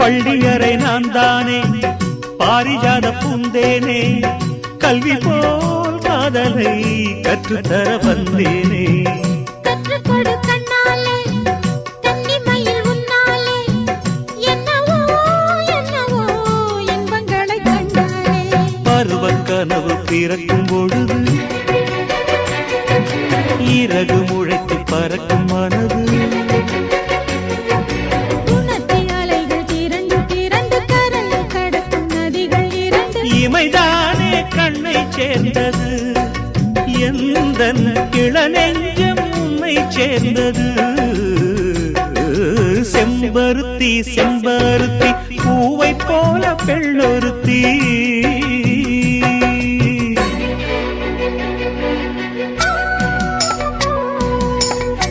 பள்ளியறை நான் தானே பாரிஜாத பூந்தேனே கல்வி போல் காதலை கற்றுத்தர வந்தேனே கற்றுக்கொடு கண்ணாலே கன்னிமயில் உன்னாலே என்னவோ என்னவோ இன்பங்களை கண்டாலே பருவக் கனவு பிறக்கும் பொழுது இறகு முளைத்து பறக்கும் மனது இமைதானே கண்ணை சேர்ந்தது எந்தன் இளநெஞ்சம் உன்னை சேர்ந்தது செம்பருத்தி செம்பருத்தி பூவை போல பெண்ணொருத்தி